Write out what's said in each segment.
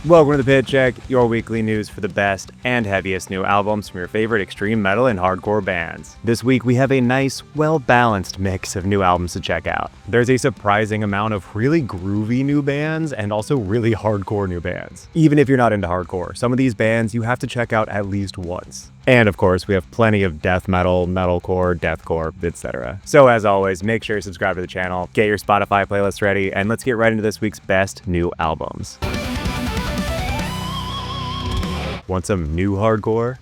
Welcome to the Pit Check, your weekly news for the best and heaviest new albums from your favorite extreme metal and hardcore bands. This week we have a nice, well-balanced mix of new albums to check out. There's a surprising amount of really groovy new bands and also really hardcore new bands. Even if you're not into hardcore, some of these bands you have to check out at least once. And of course, we have plenty of death metal, metalcore, deathcore, etc. So as always, make sure you subscribe to the channel, get your Spotify playlist ready, and let's get right into this week's best new albums. Want some new hardcore?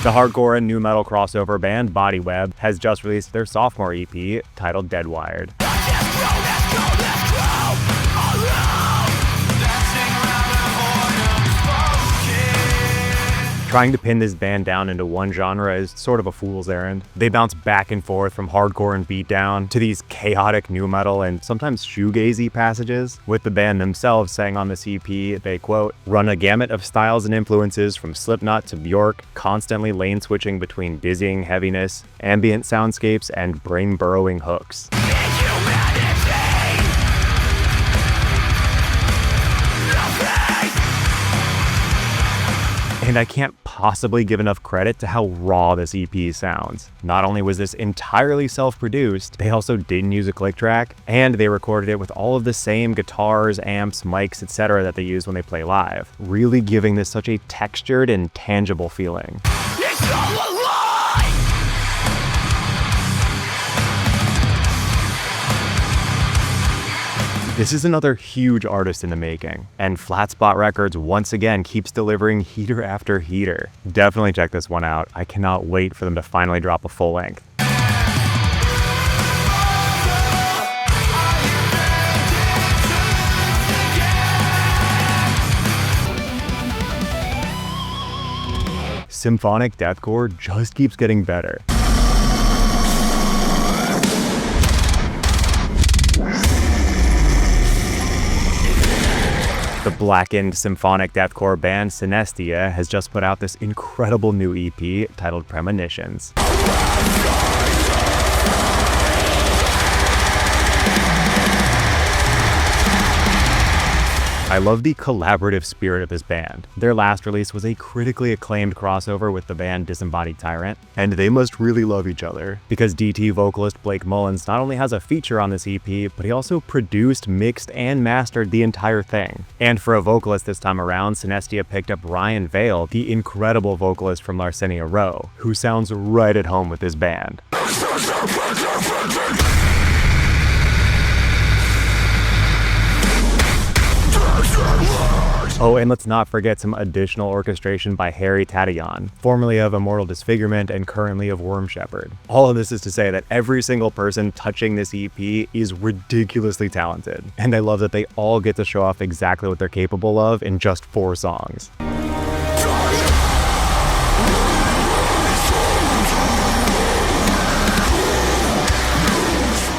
The hardcore and new metal crossover band Bodyweb has just released their sophomore EP titled Deadwired. Trying to pin this band down into one genre is sort of a fool's errand. They bounce back and forth from hardcore and beatdown to these chaotic new metal and sometimes shoegazy passages, with the band themselves saying on this EP they, quote, run a gamut of styles and influences from Slipknot to Bjork, constantly lane switching between dizzying heaviness, ambient soundscapes, and brain-burrowing hooks. And I can't possibly give enough credit to how raw this EP sounds. Not only was this entirely self-produced, they also didn't use a click track, and they recorded it with all of the same guitars, amps, mics, etc. that they use when they play live, really giving this such a textured and tangible feeling. It's all a lie! This is another huge artist in the making, and Flat Spot Records once again keeps delivering heater after heater. Definitely check this one out. I cannot wait for them to finally drop a full length. Symphonic deathcore just keeps getting better. The blackened symphonic deathcore band Synestia has just put out this incredible new EP titled Premonitions. I love the collaborative spirit of this band. Their last release was a critically acclaimed crossover with the band Disembodied Tyrant, and they must really love each other, because DT vocalist Blake Mullins not only has a feature on this EP, but he also produced, mixed, and mastered the entire thing. And for a vocalist this time around, Synestia picked up Ryan Vale, the incredible vocalist from Larcenia Row, who sounds right at home with this band. Oh, and let's not forget some additional orchestration by Harry Tatayan, formerly of Immortal Disfigurement and currently of Worm Shepherd. All of this is to say that every single person touching this EP is ridiculously talented, and I love that they all get to show off exactly what they're capable of in just 4 songs.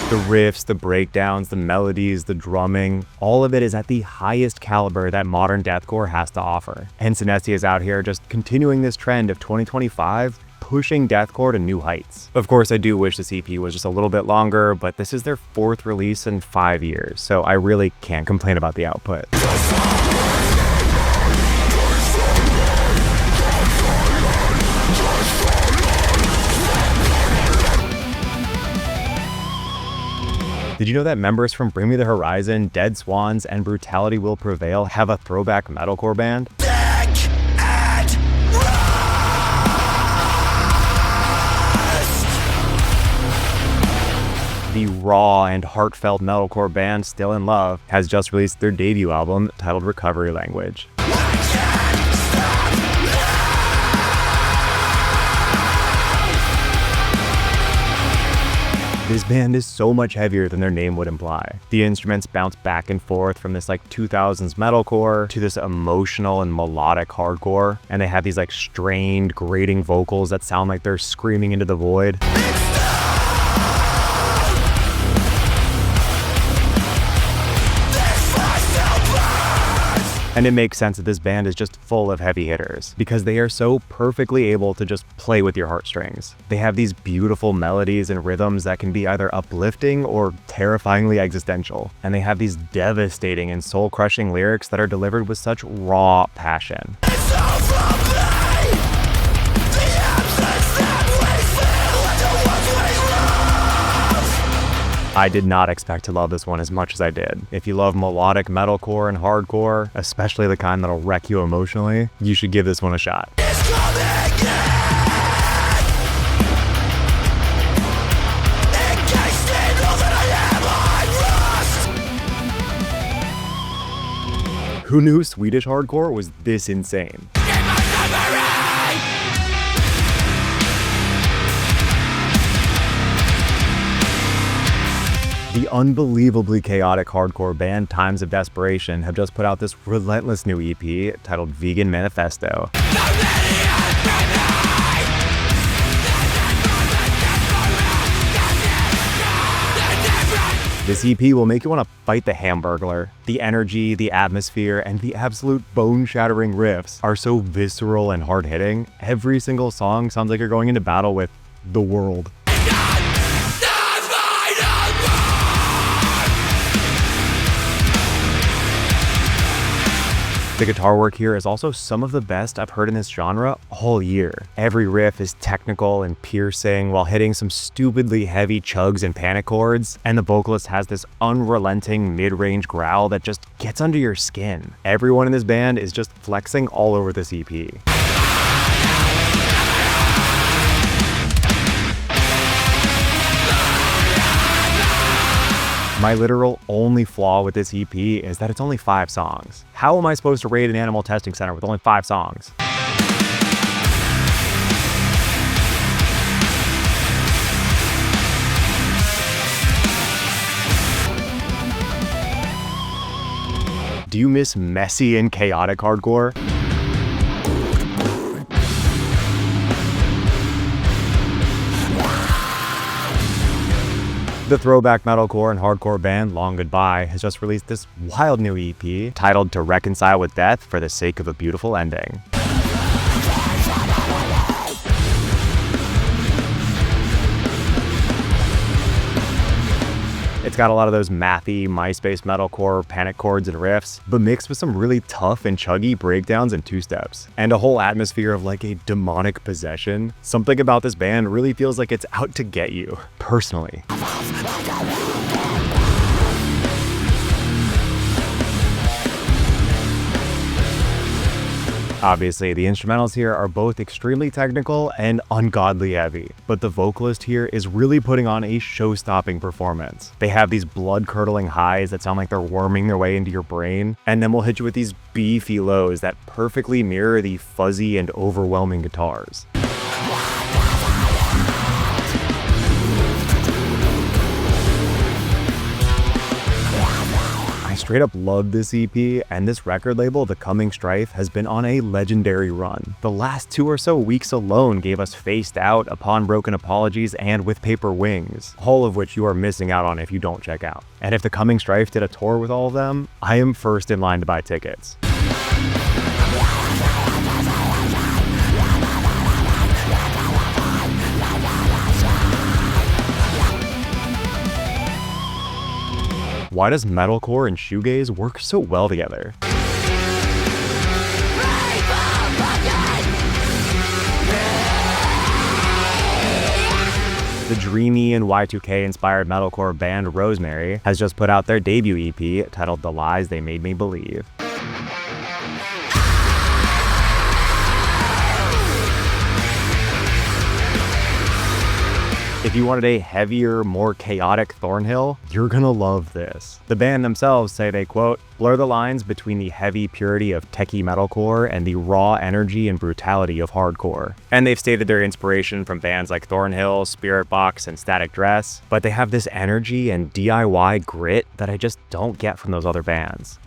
The riffs, the breakdowns, the melodies, the drumming, all of it is at the highest caliber that modern deathcore has to offer. And Synestia is out here just continuing this trend of 2025, pushing deathcore to new heights. Of course, I do wish this EP was just a little bit longer, but this is their 4th release in 5 years, so I really can't complain about the output. Did you know that members from Bring Me the Horizon, Dead Swans, and Brutality Will Prevail have a throwback metalcore band? The raw and heartfelt metalcore band Still in Love has just released their debut album titled Recovery Language. This band is so much heavier than their name would imply. The instruments bounce back and forth from this 2000s metalcore to this emotional and melodic hardcore, and they have these strained, grating vocals that sound like they're screaming into the void. And it makes sense that this band is just full of heavy hitters, because they are so perfectly able to just play with your heartstrings. They have these beautiful melodies and rhythms that can be either uplifting or terrifyingly existential. And they have these devastating and soul-crushing lyrics that are delivered with such raw passion. I did not expect to love this one as much as I did. If you love melodic metalcore and hardcore, especially the kind that'll wreck you emotionally, you should give this one a shot. Who knew Swedish hardcore was this insane? The unbelievably chaotic hardcore band Times of Desperation have just put out this relentless new EP titled Vegan Manifesto. This EP will make you want to fight the Hamburglar. The energy, the atmosphere, and the absolute bone-shattering riffs are so visceral and hard-hitting. Every single song sounds like you're going into battle with the world. The guitar work here is also some of the best I've heard in this genre all year. Every riff is technical and piercing while hitting some stupidly heavy chugs and panic chords, and the vocalist has this unrelenting mid-range growl that just gets under your skin. Everyone in this band is just flexing all over this EP. My literal only flaw with this EP is that it's only 5 songs. How am I supposed to rate an animal testing center with only 5 songs? Do you miss messy and chaotic hardcore? The throwback metalcore and hardcore band Long Goodbye has just released this wild new EP titled To Reconcile with Death for the Sake of a Beautiful Ending. It's got a lot of those mathy, Myspace metalcore panic chords and riffs, but mixed with some really tough and chuggy breakdowns and two-steps. And a whole atmosphere of like a demonic possession. Something about this band really feels like it's out to get you, personally. Obviously, the instrumentals here are both extremely technical and ungodly heavy, but the vocalist here is really putting on a show-stopping performance. They have these blood-curdling highs that sound like they're worming their way into your brain, and then we'll hit you with these beefy lows that perfectly mirror the fuzzy and overwhelming guitars. Straight up love this EP, and this record label, The Coming Strife, has been on a legendary run. The last 2 or so weeks alone gave us Faced Out, Upon Broken Apologies, and With Paper Wings, all of which you are missing out on if you don't check out. And if The Coming Strife did a tour with all of them, I am first in line to buy tickets. Why does metalcore and shoegaze work so well together? The dreamy and Y2K-inspired metalcore band Rozemary has just put out their debut EP titled The Lies They Made Me Believe. If you wanted a heavier, more chaotic Thornhill, you're gonna love this. The band themselves say they, quote, blur the lines between the heavy purity of techie metalcore and the raw energy and brutality of hardcore. And they've stated their inspiration from bands like Thornhill, Spiritbox, and Static Dress, but they have this energy and DIY grit that I just don't get from those other bands.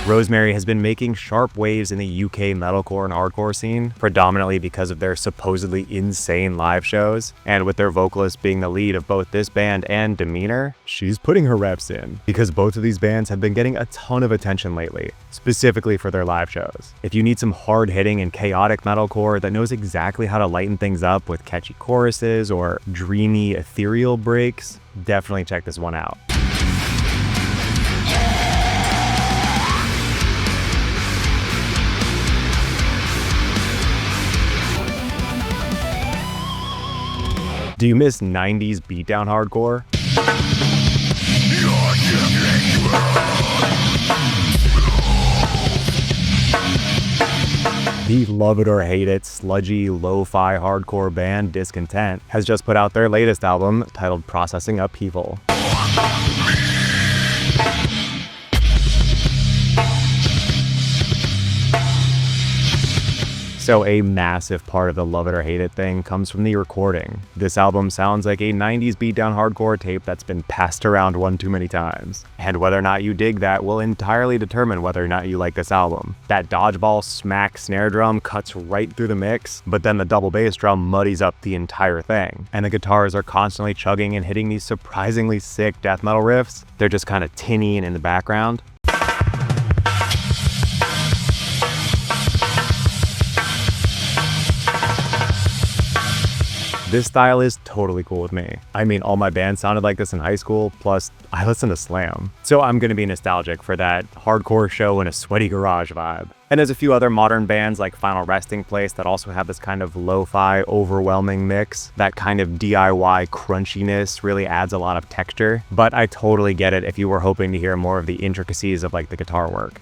Rozemary has been making sharp waves in the UK metalcore and hardcore scene, predominantly because of their supposedly insane live shows, and with their vocalist being the lead of both this band and Demeanor, she's putting her reps in, because both of these bands have been getting a ton of attention lately, specifically for their live shows. If you need some hard-hitting and chaotic metalcore that knows exactly how to lighten things up with catchy choruses or dreamy, ethereal breaks, definitely check this one out. Do you miss 90s beatdown hardcore? The love it or hate it, sludgy, lo-fi hardcore band Discontent has just put out their latest album titled Processing Upheaval. So a massive part of the love it or hate it thing comes from the recording. This album sounds like a 90s beatdown hardcore tape that's been passed around one too many times. And whether or not you dig that will entirely determine whether or not you like this album. That dodgeball smack snare drum cuts right through the mix, but then the double bass drum muddies up the entire thing. And the guitars are constantly chugging and hitting these surprisingly sick death metal riffs. They're just kind of tinny and in the background. This style is totally cool with me. I mean, all my bands sounded like this in high school, plus I listen to Slam. So I'm gonna be nostalgic for that hardcore show in a sweaty garage vibe. And there's a few other modern bands like Final Resting Place that also have this kind of lo-fi, overwhelming mix. That kind of DIY crunchiness really adds a lot of texture. But I totally get it if you were hoping to hear more of the intricacies of like the guitar work.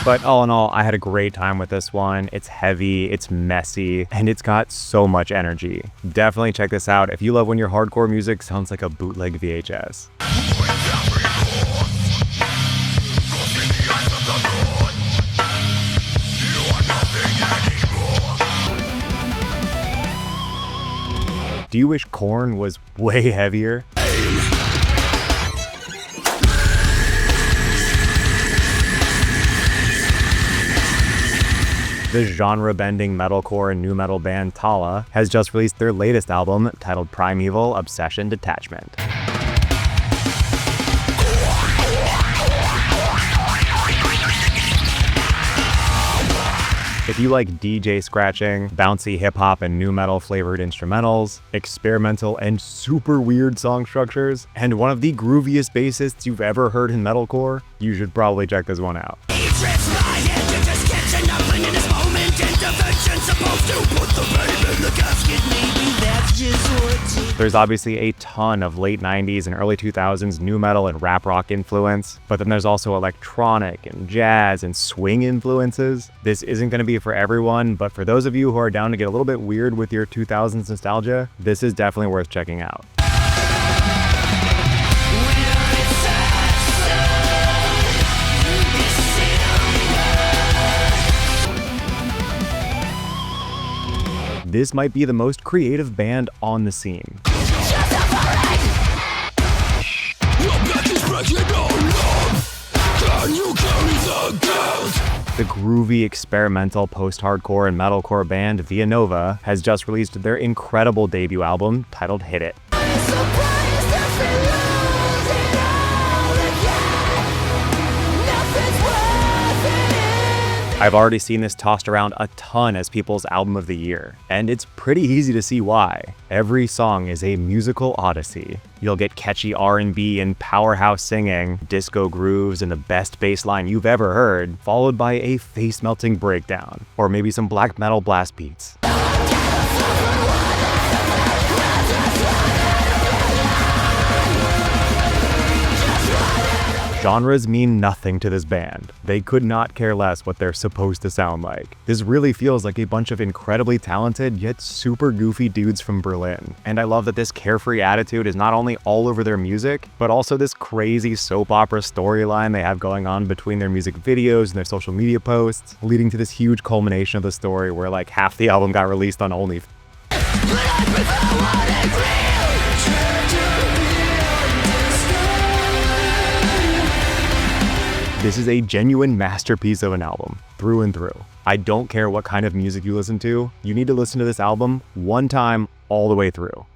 But all in all, I had a great time with this one. It's heavy, it's messy, and it's got so much energy. Definitely check this out if you love when your hardcore music sounds like a bootleg VHS. Do you wish Korn was way heavier? The genre-bending metalcore and nu metal band Tallah has just released their latest album titled Primeval, Obsession, Detachment. If you like DJ scratching, bouncy hip-hop and nu metal flavored instrumentals, experimental and super weird song structures, and one of the grooviest bassists you've ever heard in metalcore, you should probably check this one out. There's obviously a ton of late 90s and early 2000s nu metal and rap rock influence, but then there's also electronic and jazz and swing influences. This isn't going to be for everyone, but for those of you who are down to get a little bit weird with your 2000s nostalgia, this is definitely worth checking out. This might be the most creative band on the scene. The groovy, experimental, post-hardcore and metalcore band Vianova has just released their incredible debut album titled Hit It. I've already seen this tossed around a ton as people's album of the year, and it's pretty easy to see why. Every song is a musical odyssey. You'll get catchy R&B and powerhouse singing, disco grooves, and the best bass line you've ever heard, followed by a face-melting breakdown, or maybe some black metal blast beats. Genres mean nothing to this band. They could not care less what they're supposed to sound like. This really feels like a bunch of incredibly talented yet super goofy dudes from Berlin. And I love that this carefree attitude is not only all over their music, but also this crazy soap opera storyline they have going on between their music videos and their social media posts, leading to this huge culmination of the story where like half the album got released on OnlyFans. This is a genuine masterpiece of an album, through and through. I don't care what kind of music you listen to, you need to listen to this album one time all the way through.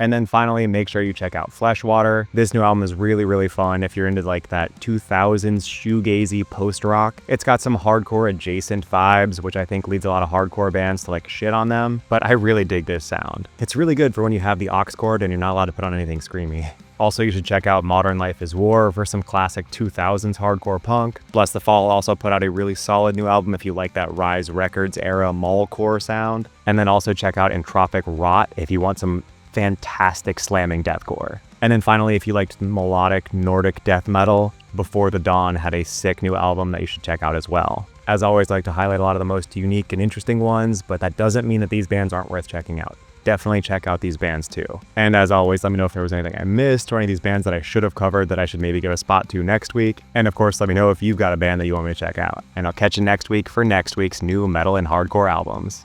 And then finally, make sure you check out Fleshwater. This new album is really fun if you're into like that 2000s shoegazy post-rock. It's got some hardcore adjacent vibes, which I think leads a lot of hardcore bands to like shit on them, but I really dig this sound. It's really good for when you have the aux cord and you're not allowed to put on anything screamy. Also, you should check out Modern Life is War for some classic 2000s hardcore punk. Blessthefall also put out a really solid new album if you like that Rise Records era mallcore sound. And then also check out Entropic Rot if you want some fantastic slamming deathcore. And then finally, if you liked melodic Nordic death metal, Before the Dawn had a sick new album that you should check out as well. As always, I like to highlight a lot of the most unique and interesting ones, but that doesn't mean that these bands aren't worth checking out. Definitely check out these bands too. And as always, let me know if there was anything I missed or any of these bands that I should have covered that I should maybe give a spot to next week. And of course, let me know if you've got a band that you want me to check out. And I'll catch you next week for next week's new metal and hardcore albums.